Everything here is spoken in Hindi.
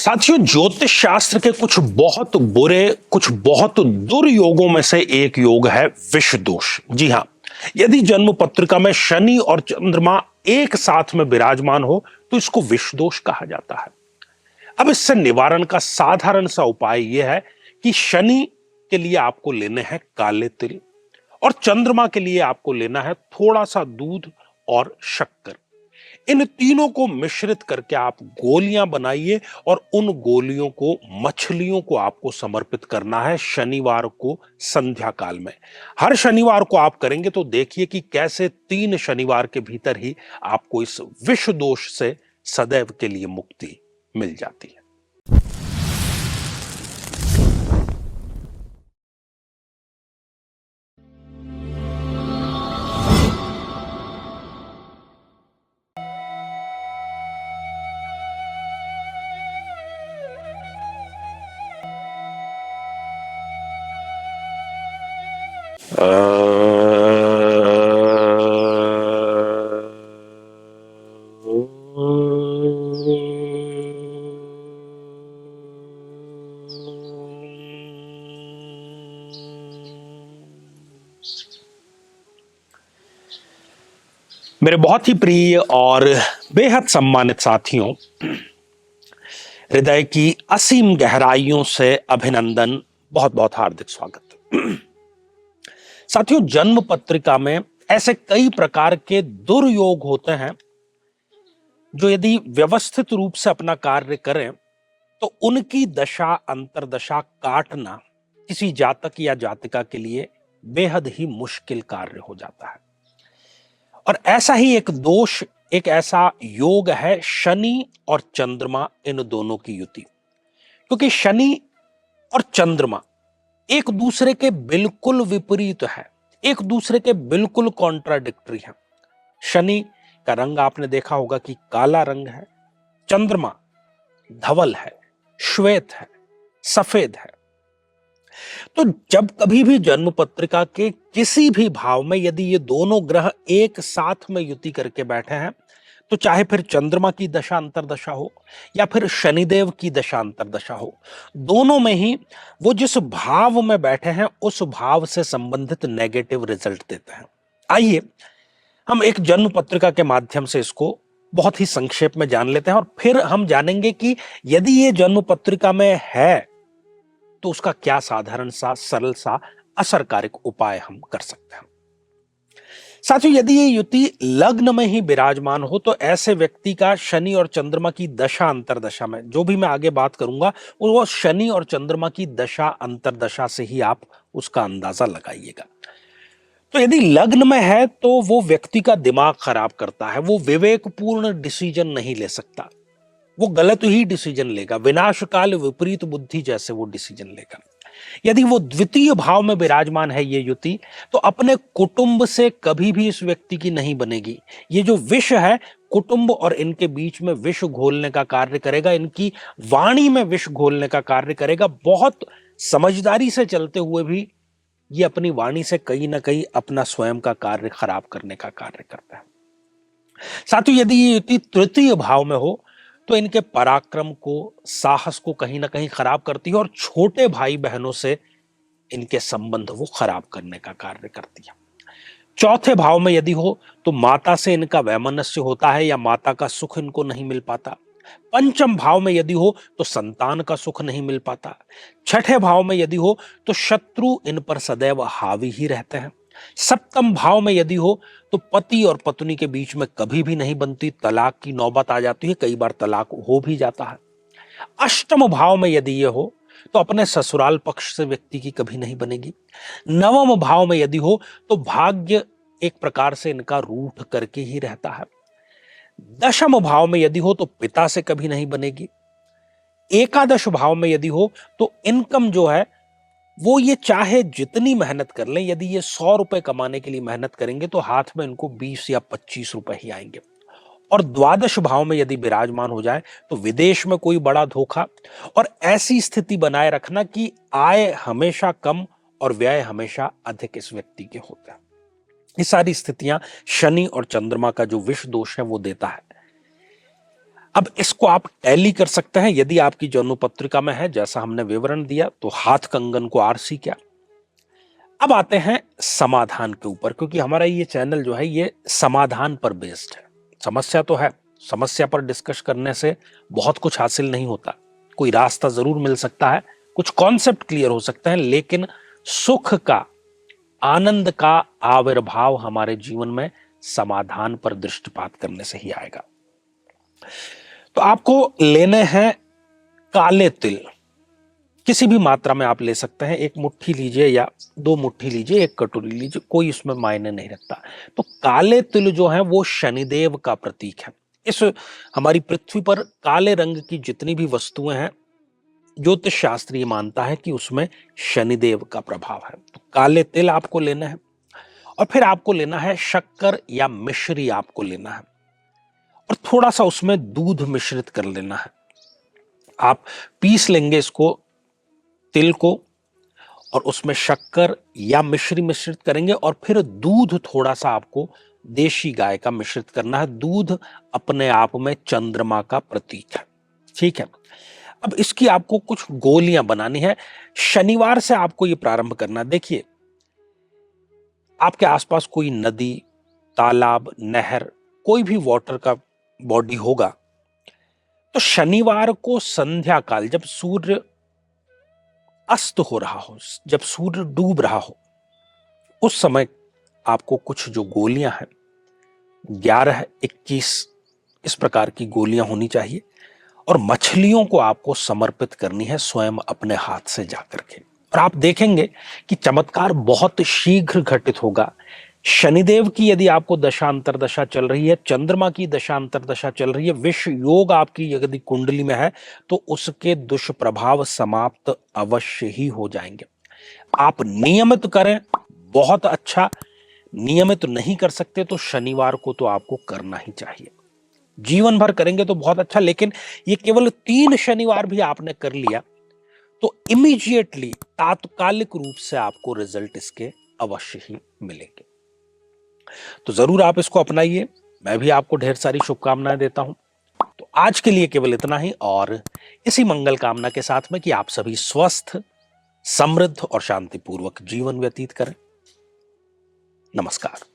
साथियों, ज्योतिष शास्त्र के कुछ बहुत बुरे, कुछ बहुत दुर्योगों में से एक योग है विष दोष। जी हां, यदि जन्म पत्रिका में शनि और चंद्रमा एक साथ में विराजमान हो तो इसको विष दोष कहा जाता है। अब इससे निवारण का साधारण सा उपाय यह है कि शनि के लिए आपको लेने हैं काले तिल और चंद्रमा के लिए आपको लेना है थोड़ा सा दूध और शक्कर। इन तीनों को मिश्रित करके आप गोलियां बनाइए और उन गोलियों को, मछलियों को आपको समर्पित करना है शनिवार को संध्या काल में। हर शनिवार को आप करेंगे तो देखिए कि कैसे 3 शनिवार के भीतर ही आपको इस विष दोष से सदैव के लिए मुक्ति मिल जाती है। मेरे बहुत ही प्रिय और बेहद सम्मानित साथियों, हृदय की असीम गहराइयों से अभिनंदन, बहुत बहुत हार्दिक स्वागत। साथियों, जन्म पत्रिका में ऐसे कई प्रकार के दुर्योग होते हैं जो यदि व्यवस्थित रूप से अपना कार्य करें तो उनकी दशा अंतरदशा काटना किसी जातक या जातिका के लिए बेहद ही मुश्किल कार्य हो जाता है। और ऐसा ही एक दोष, एक ऐसा योग है शनि और चंद्रमा, इन दोनों की युति। क्योंकि शनि और चंद्रमा एक दूसरे के बिल्कुल विपरीत है, एक दूसरे के बिल्कुल कॉन्ट्राडिक्टरी है। शनि का रंग आपने देखा होगा कि काला रंग है, चंद्रमा धवल है, श्वेत है, सफेद है। तो जब कभी भी जन्म पत्रिका के किसी भी भाव में यदि ये दोनों ग्रह एक साथ में युति करके बैठे हैं तो चाहे फिर चंद्रमा की दशा अंतरदशा हो या फिर शनिदेव की दशा अंतरदशा हो, दोनों में ही वो जिस भाव में बैठे हैं उस भाव से संबंधित नेगेटिव रिजल्ट देते हैं। आइए हम एक जन्म पत्रिका के माध्यम से इसको बहुत ही संक्षेप में जान लेते हैं और फिर हम जानेंगे कि यदि ये जन्म पत्रिका में है तो उसका क्या साधारण सा, सरल सा, असरकारक उपाय हम कर सकते हैं। साथियों, यदि ये युति लग्न में ही विराजमान हो तो ऐसे व्यक्ति का शनि और चंद्रमा की दशा अंतरदशा में, जो भी मैं आगे बात करूंगा वो शनि और चंद्रमा की दशा अंतरदशा से ही आप उसका अंदाजा लगाइएगा। तो यदि लग्न में है तो वो व्यक्ति का दिमाग खराब करता है, वो विवेकपूर्ण डिसीजन नहीं ले सकता, वो गलत ही डिसीजन लेगा, विनाशकाल विपरीत बुद्धि जैसे वो डिसीजन लेगा। यदि वो द्वितीय भाव में विराजमान है ये युति, तो अपने कुटुंब से कभी भी इस व्यक्ति की नहीं बनेगी। ये जो विष है कुटुंब और इनके बीच में विष घोलने का कार्य करेगा, इनकी वाणी में विष घोलने का कार्य करेगा। बहुत समझदारी से चलते हुए भी ये अपनी वाणी से कहीं ना कहीं अपना स्वयं का कार्य खराब करने का कार्य करता है। साथियों, यदि ये युति तृतीय भाव में हो तो इनके पराक्रम को, साहस को कहीं ना कहीं खराब करती है और छोटे भाई बहनों से इनके संबंध वो खराब करने का कार्य करती है। चौथे भाव में यदि हो तो माता से इनका वैमनस्य होता है या माता का सुख इनको नहीं मिल पाता। पंचम भाव में यदि हो तो संतान का सुख नहीं मिल पाता। छठे भाव में यदि हो तो शत्रु इन पर सदैव हावी ही रहते हैं। सप्तम भाव में यदि हो तो पति और पत्नी के बीच में कभी भी नहीं बनती, तलाक की नौबत आ जाती है, कई बार तलाक हो भी जाता है। अष्टम भाव में यदि ये हो तो अपने ससुराल पक्ष से व्यक्ति की कभी नहीं बनेगी। नवम भाव में यदि हो तो भाग्य एक प्रकार से इनका रूठ करके ही रहता है। दशम भाव में यदि हो तो पिता से कभी नहीं बनेगी। एकादश भाव में यदि हो तो इनकम जो है वो ये चाहे जितनी मेहनत कर लें, यदि ये 100 रुपए कमाने के लिए मेहनत करेंगे तो हाथ में इनको 20 या 25 रुपए ही आएंगे। और द्वादश भाव में यदि विराजमान हो जाए तो विदेश में कोई बड़ा धोखा और ऐसी स्थिति बनाए रखना कि आय हमेशा कम और व्यय हमेशा अधिक इस व्यक्ति के होते हैं। ये सारी स्थितियां शनि और चंद्रमा का जो विष दोष है वो देता है। अब इसको आप टैली कर सकते हैं यदि आपकी जन्म पत्रिका में है, जैसा हमने विवरण दिया, तो हाथ कंगन को आरसी क्या। अब आते हैं समाधान के ऊपर, क्योंकि हमारा ये चैनल जो है ये समाधान पर बेस्ड है। समस्या तो है, समस्या पर डिस्कस करने से बहुत कुछ हासिल नहीं होता, कोई रास्ता जरूर मिल सकता है, कुछ कॉन्सेप्ट क्लियर हो सकते हैं, लेकिन सुख का, आनंद का आविर्भाव हमारे जीवन में समाधान पर दृष्टिपात करने से ही आएगा। तो आपको लेने हैं काले तिल, किसी भी मात्रा में आप ले सकते हैं, एक मुट्ठी लीजिए या 2 मुट्ठी लीजिए, 1 कटोरी लीजिए, कोई इसमें मायने नहीं रखता। तो काले तिल जो है वो शनिदेव का प्रतीक है। इस हमारी पृथ्वी पर काले रंग की जितनी भी वस्तुएं हैं, ज्योतिष शास्त्र ये मानता है कि उसमें शनिदेव का प्रभाव है। तो काले तिल आपको लेना है, और फिर आपको लेना है शक्कर या मिश्री आपको लेना है, और थोड़ा सा उसमें दूध मिश्रित कर लेना है। आप पीस लेंगे इसको, तिल को, और उसमें शक्कर या मिश्री मिश्रित करेंगे, और फिर दूध थोड़ा सा आपको देशी गाय का मिश्रित करना है। दूध अपने आप में चंद्रमा का प्रतीक है, ठीक है। अब इसकी आपको कुछ गोलियां बनानी है। शनिवार से आपको ये प्रारंभ करना। देखिए, आपके आसपास कोई नदी, तालाब, नहर, कोई भी वाटर का बॉडी होगा, तो शनिवार को संध्या काल, जब सूर्य अस्त हो रहा हो, जब सूर्य डूब रहा हो, उस समय आपको कुछ जो गोलियां हैं, 11, 21 इस प्रकार की गोलियां होनी चाहिए, और मछलियों को आपको समर्पित करनी है स्वयं अपने हाथ से जाकर के। और आप देखेंगे कि चमत्कार बहुत शीघ्र घटित होगा। शनिदेव की यदि आपको दशा अंतरदशा चल रही है, चंद्रमा की दशा अंतरदशा चल रही है, विश्व योग आपकी यदि कुंडली में है, तो उसके दुष्प्रभाव समाप्त अवश्य ही हो जाएंगे। आप नियमित करें, बहुत अच्छा। नियमित नहीं कर सकते तो शनिवार को तो आपको करना ही चाहिए। जीवन भर करेंगे तो बहुत अच्छा, लेकिन ये केवल 3 शनिवार भी आपने कर लिया तो इमीडिएटली, तात्कालिक रूप से आपको रिजल्ट इसके अवश्य ही मिलेंगे। तो जरूर आप इसको अपनाइए। मैं भी आपको ढेर सारी शुभकामनाएं देता हूं। तो आज के लिए केवल इतना ही, और इसी मंगल कामना के साथ में कि आप सभी स्वस्थ, समृद्ध और शांतिपूर्वक जीवन व्यतीत करें। नमस्कार।